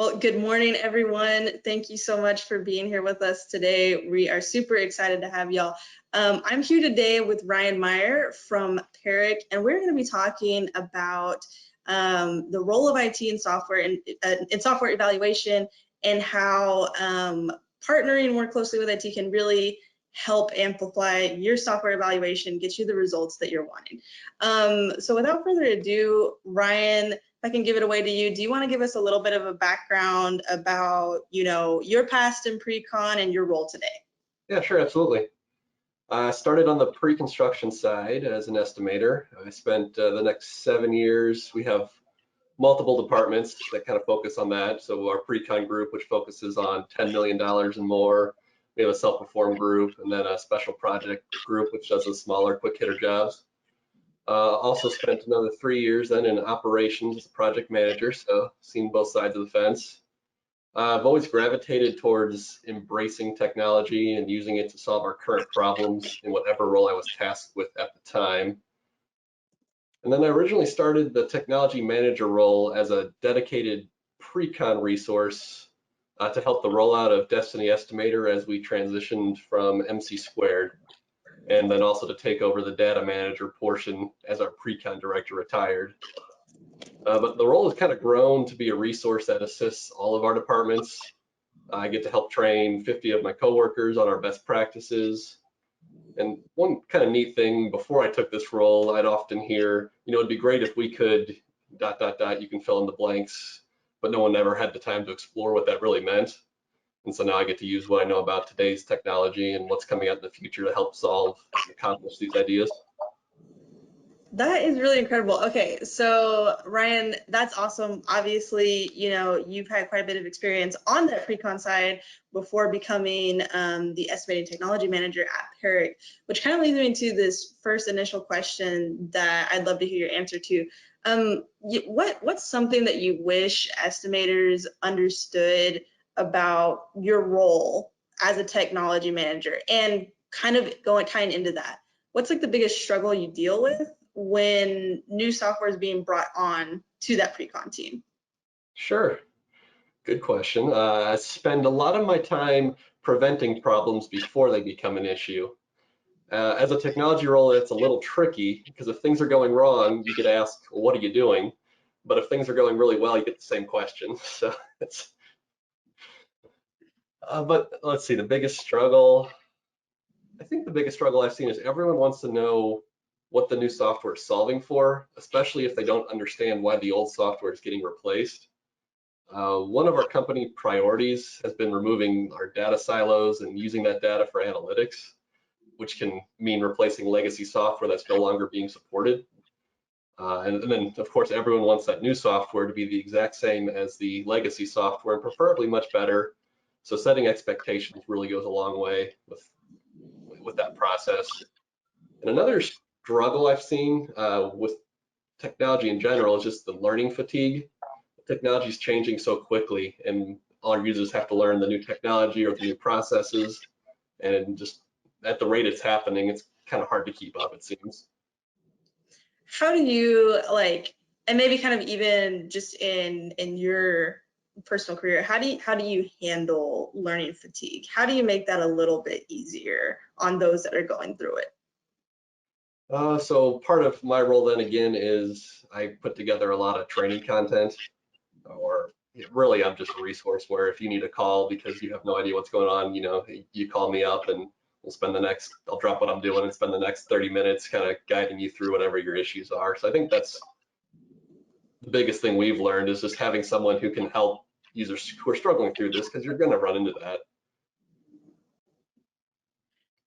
Well, good morning, everyone. Thank you so much for being here with us today. We are super excited to have y'all. I'm here today with Ryan Meyer from PARIC, and we're going to be talking about the role of IT in software and software evaluation, and how partnering more closely with IT can really help amplify your software evaluation, get you the results that you're wanting. So without further ado, Ryan, if I can give it away to you, do you want to give us a little bit of a background about, your past in pre-con and your role today? Yeah, sure, absolutely. I started on the pre-construction side as an estimator. I spent the next 7 years. We have multiple departments that kind of focus on that. So our pre-con group, which focuses on $10 million and more. We have a self-perform group, and then a special project group, which does the smaller quick hitter jobs. Also spent another 3 years then in operations as a project manager, so seen both sides of the fence. I've always gravitated towards embracing technology and using it to solve our current problems in whatever role I was tasked with at the time. And then I originally started the technology manager role as a dedicated pre-con resource to help the rollout of Destiny Estimator as we transitioned from MC², and then also to take over the data manager portion as our pre-con director retired. But the role has kind of grown to be a resource that assists all of our departments. I get to help train 50 of my coworkers on our best practices. And one kind of neat thing, before I took this role, I'd often hear, it'd be great if we could ... you can fill in the blanks, but no one ever had the time to explore what that really meant. And so now I get to use what I know about today's technology and what's coming out in the future to help solve and accomplish these ideas. That is really incredible. Okay, so Ryan, that's awesome. Obviously, you've had quite a bit of experience on that pre-con side before becoming the estimating technology manager at PARIC, which kind of leads me into this first initial question that I'd love to hear your answer to. What's something that you wish estimators understood about your role as a technology manager? And kind of tying into that, what's like the biggest struggle you deal with when new software is being brought on to that pre-con team? Sure, good question. I spend a lot of my time preventing problems before they become an issue. As a technology role, it's a little tricky because if things are going wrong, you get asked, well, what are you doing? But if things are going really well, you get the same question. So it's, but let's see, the biggest struggle, I think the biggest struggle I've seen is everyone wants to know what the new software is solving for, especially if they don't understand why the old software is getting replaced. One of our company priorities has been removing our data silos and using that data for analytics, which can mean replacing legacy software that's no longer being supported. And then, of course, everyone wants that new software to be the exact same as the legacy software, and preferably much better. So setting expectations really goes a long way with that process. And another struggle I've seen with technology in general is just the learning fatigue. Technology is changing so quickly, and all our users have to learn the new technology or the new processes, and just at the rate it's happening, it's kind of hard to keep up, it seems. How do you and maybe kind of even just in your personal career, how do you handle learning fatigue? How do you make that a little bit easier on those that are going through it? So part of my role then again is I put together a lot of training content, or really I'm just a resource where if you need a call because you have no idea what's going on, you call me up and I'll drop what I'm doing and spend the next 30 minutes kind of guiding you through whatever your issues are. So I think that's the biggest thing we've learned, is just having someone who can help users who are struggling through this, because you're going to run into that.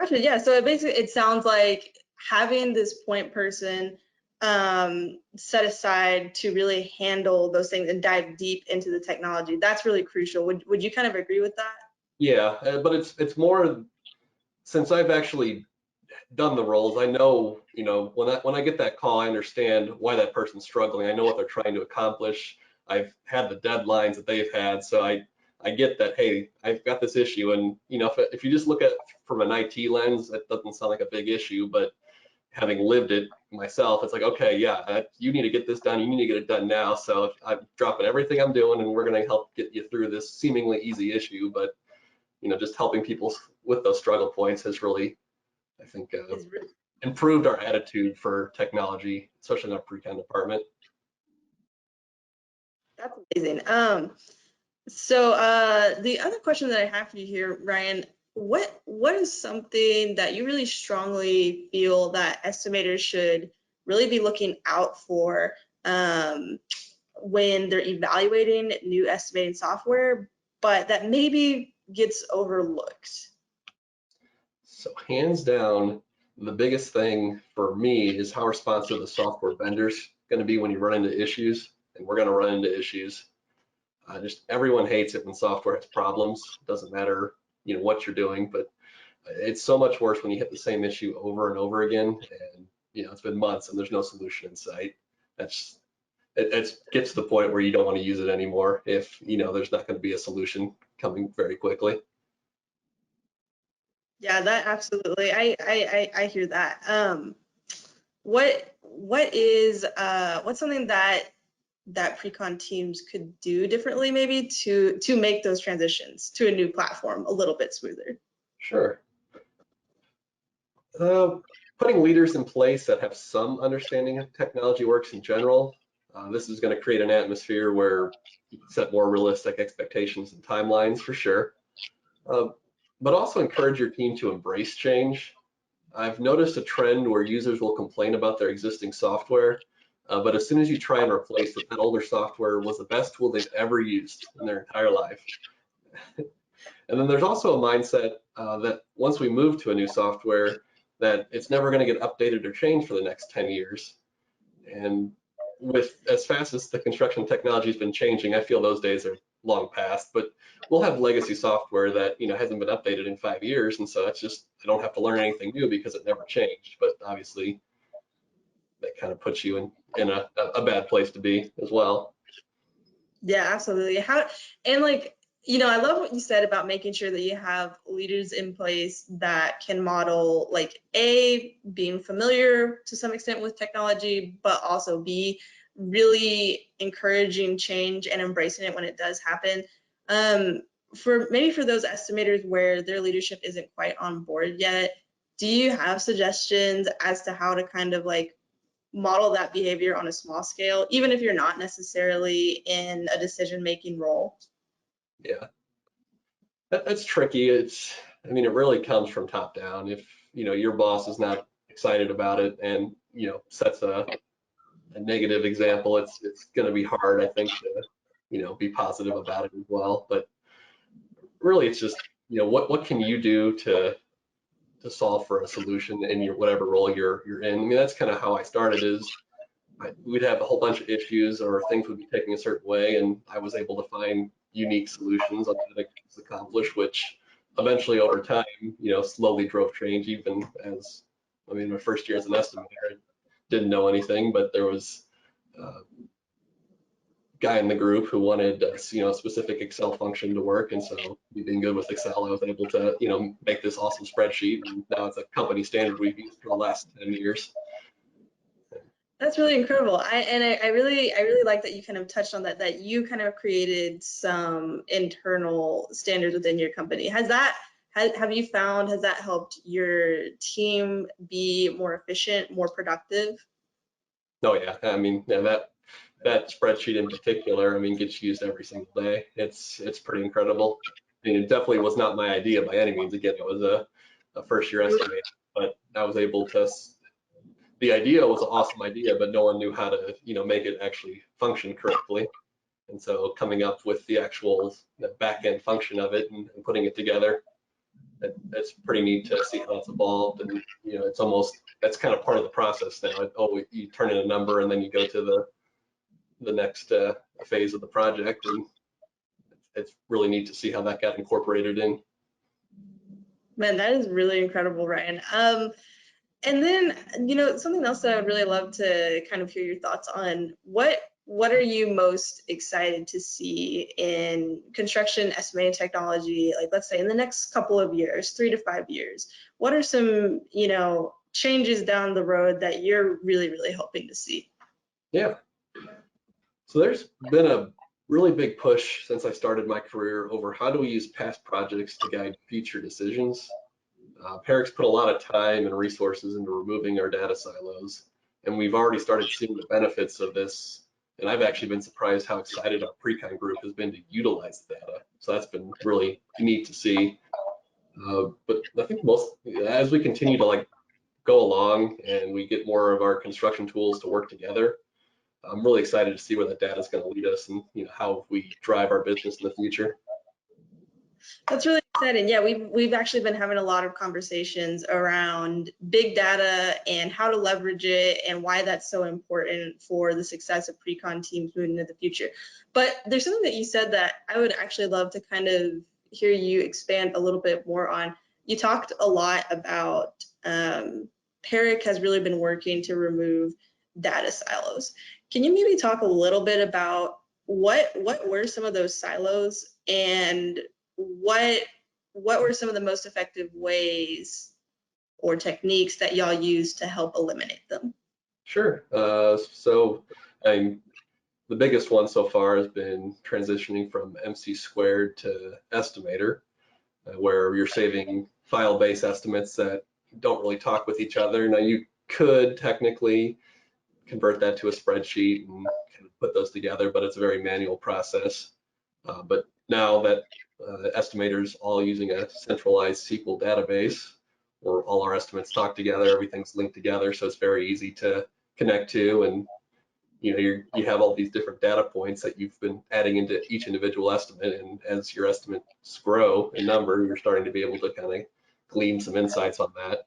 Gotcha. Yeah. So it sounds like having this point person set aside to really handle those things and dive deep into the technology, that's really crucial. Would you kind of agree with that? Yeah, but it's more, since I've actually done the roles, I know, when I get that call, I understand why that person's struggling. I know what they're trying to accomplish. I've had the deadlines that they've had, so I get that, hey, I've got this issue. And if you just look at it from an IT lens, that doesn't sound like a big issue, but having lived it myself, it's like, okay, yeah, you need to get this done. You need to get it done now. So I'm dropping everything I'm doing, and we're going to help get you through this seemingly easy issue. But just helping people with those struggle points has really, I think, improved our attitude for technology, especially in our pre-con department. That's amazing. So the other question that I have for you here, Ryan, what is something that you really strongly feel that estimators should really be looking out for when they're evaluating new estimating software, but that maybe gets overlooked? So hands down, the biggest thing for me is how responsive the software vendor's going to be when you run into issues, and we're going to run into issues. Just everyone hates it when software has problems. It doesn't matter, what you're doing, but it's so much worse when you hit the same issue over and over again, and it's been months and there's no solution in sight. It gets to the point where you don't want to use it anymore if there's not going to be a solution coming very quickly. Yeah, that absolutely. I hear that. What's something that pre-con teams could do differently maybe to make those transitions to a new platform a little bit smoother? Sure. Putting leaders in place that have some understanding of technology works in general. This is going to create an atmosphere where you can set more realistic expectations and timelines for sure. But also encourage your team to embrace change. I've noticed a trend where users will complain about their existing software, but as soon as you try and replace it, that older software was the best tool they've ever used in their entire life. And then there's also a mindset that once we move to a new software, that it's never going to get updated or changed for the next 10 years. And with as fast as the construction technology has been changing, I feel those days are long past. But we'll have legacy software that hasn't been updated in 5 years, and so it's just I don't have to learn anything new because it never changed. But obviously, that kind of puts you in a bad place to be as well. Yeah, absolutely. I love what you said about making sure that you have leaders in place that can model, like, A, being familiar to some extent with technology, but also B, really encouraging change and embracing it when it does happen. For those estimators where their leadership isn't quite on board yet, do you have suggestions as to how to kind of model that behavior on a small scale, even if you're not necessarily in a decision-making role? Yeah, that's tricky. It really comes from top down. If your boss is not excited about it and sets a negative example, it's going to be hard, I think, to be positive about it as well. But really, it's just what can you do to solve for a solution in your whatever role you're in. That's kind of how I started. We'd have a whole bunch of issues or things would be taking a certain way, and I was able to find unique solutions on how to accomplish, which eventually over time, slowly drove change. Even as my first year as an estimator, I didn't know anything, but there was a guy in the group who wanted a specific Excel function to work, and so me being good with Excel, I was able to make this awesome spreadsheet, and now it's a company standard we've used for the last 10 years. That's really incredible. I really like that you kind of touched on that you kind of created some internal standards within your company. Have you found, has that helped your team be more efficient, more productive? Oh yeah, that spreadsheet in particular, gets used every single day. It's pretty incredible. It definitely was not my idea by any means. Again, it was a first year estimate, but I was able to. The idea was an awesome idea, but no one knew how to make it actually function correctly. And so coming up with the actual back end function of it and putting it together, it's pretty neat to see how it's evolved. And it's almost, that's kind of part of the process now. You turn in a number and then you go to the next phase of the project, and it's really neat to see how that got incorporated in. Man, that is really incredible, Ryan. And then, something else that I would really love to kind of hear your thoughts on, what are you most excited to see in construction estimating technology, like let's say in the next couple of years, 3 to 5 years? What are some, changes down the road that you're really, really hoping to see? Yeah. So there's been a really big push since I started my career over how do we use past projects to guide future decisions. PARIC's put a lot of time and resources into removing our data silos, and we've already started seeing the benefits of this. And I've actually been surprised how excited our pre-con group has been to utilize the data. So that's been really neat to see. But I think as we continue to like go along and we get more of our construction tools to work together, I'm really excited to see where that data is going to lead us and how we drive our business in the future. That's really exciting. Yeah, we've actually been having a lot of conversations around big data and how to leverage it and why that's so important for the success of pre-con teams moving into the future. But there's something that you said that I would actually love to kind of hear you expand a little bit more on. You talked a lot about PARIC has really been working to remove data silos. Can you maybe talk a little bit about what were some of those silos and what were some of the most effective ways or techniques that y'all use to help eliminate them? Sure. The biggest one so far has been transitioning from MC squared to estimator, where you're saving file-based estimates that don't really talk with each other. Now you could technically convert that to a spreadsheet and kind of put those together, but it's a very manual process. But now that estimators all using a centralized SQL database where all our estimates talk together, everything's linked together, so it's very easy to connect to, and you have all these different data points that you've been adding into each individual estimate, and as your estimates grow in number, you're starting to be able to kind of glean some insights on that.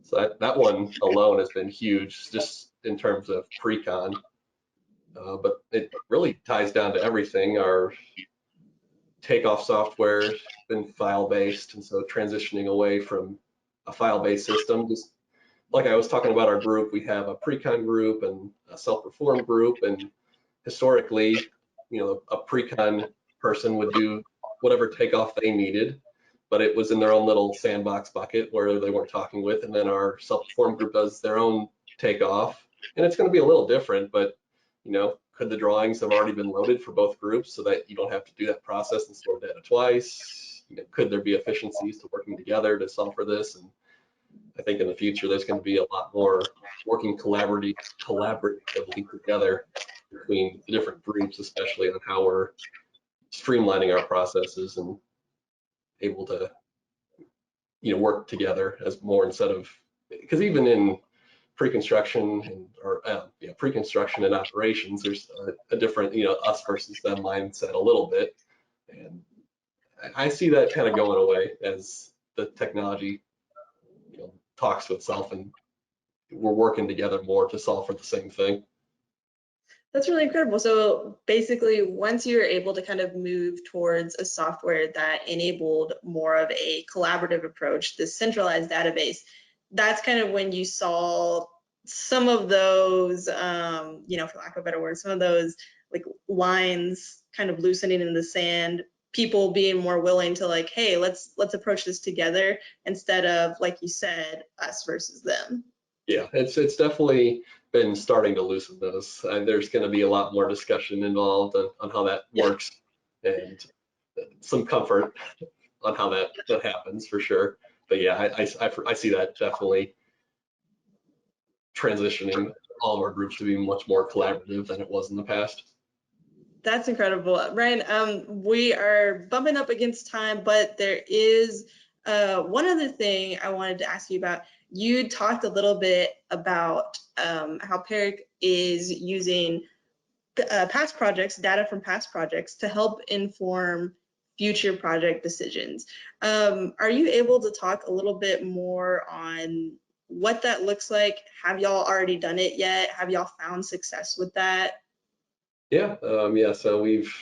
So that one alone has been huge just in terms of pre-con, but it really ties down to everything. Our takeoff software has been file-based, and so transitioning away from a file-based system, just like I was talking about our group, we have a pre-con group and a self-perform group, and historically, a pre-con person would do whatever takeoff they needed, but it was in their own little sandbox bucket where they weren't talking with, and then our self-perform group does their own takeoff, and it's going to be a little different, but could the drawings have already been loaded for both groups so that you don't have to do that process and store data twice? Could there be efficiencies to working together to solve for this? And I think in the future there's going to be a lot more working collaboratively together between the different groups, especially on how we're streamlining our processes and able to work together as more instead of, because even in pre-construction pre-construction and operations, there's a different us versus them mindset a little bit, and I see that kind of going away as the technology talks to itself and we're working together more to solve for the same thing. That's really incredible. So basically, once you're able to kind of move towards a software that enabled more of a collaborative approach, this centralized database, that's kind of when you saw some of those, for lack of a better word, some of those like lines kind of loosening in the sand, people being more willing to like, hey, let's approach this together instead of, like you said, us versus them. Yeah, it's definitely been starting to loosen those. There's going to be a lot more discussion involved on how that works, and some comfort on how that happens for sure. But yeah, I see that definitely transitioning all of our groups to be much more collaborative than it was in the past. That's incredible. Ryan, we are bumping up against time, but there is one other thing I wanted to ask you about. You talked a little bit about how PARIC is using past projects, data from past projects to help inform future project decisions. Are you able to talk a little bit more on what that looks like? Have y'all already done it yet? Have y'all found success with that? Yeah, so we've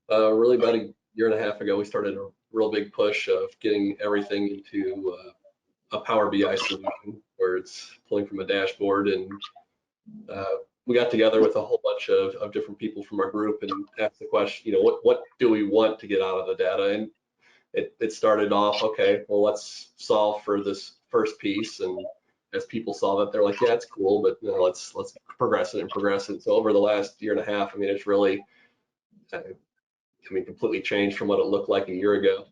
really about a year and a half ago, we started a real big push of getting everything into a Power BI solution where it's pulling from a dashboard, and we got together with a whole bunch of different people from our group and asked the question, what do we want to get out of the data? And it started off, okay, well, let's solve for this first piece, and as people saw that, they're like, yeah, it's cool, but you know, let's progress it and progress it. So over the last year and a half, I mean, it's really, I mean, completely changed from what it looked like a year ago.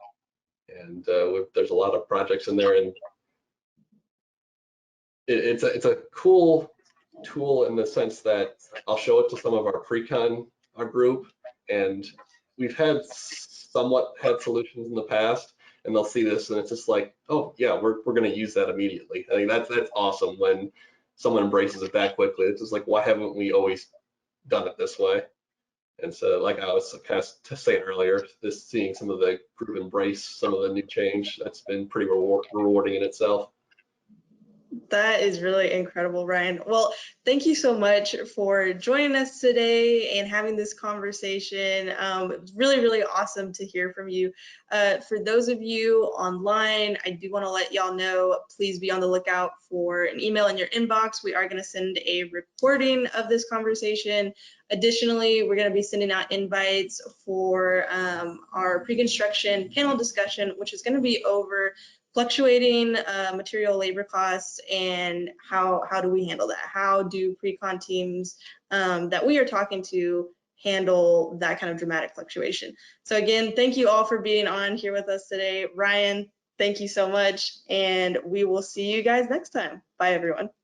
And there's a lot of projects in there, and it's a cool tool in the sense that I'll show it to some of our pre-con group, and we've somewhat had solutions in the past, and they'll see this and it's just like, oh yeah, we're going to use that immediately. I think that's awesome when someone embraces it that quickly. It's just like, why haven't we always done it this way? And so, like I was kind of saying earlier, seeing some of the group embrace some of the new change, that's been pretty rewarding in itself. That is really incredible, Ryan. Well, thank you so much for joining us today and having this conversation. It's really, really awesome to hear from you. For those of you online, I do want to let y'all know, please be on the lookout for an email in your inbox. We are going to send a recording of this conversation. Additionally, we're going to be sending out invites for our pre-construction panel discussion, which is going to be over fluctuating material labor costs and how do we handle that? How do pre-con teams that we are talking to handle that kind of dramatic fluctuation? So again, thank you all for being on here with us today. Ryan, thank you so much, and we will see you guys next time. Bye, everyone.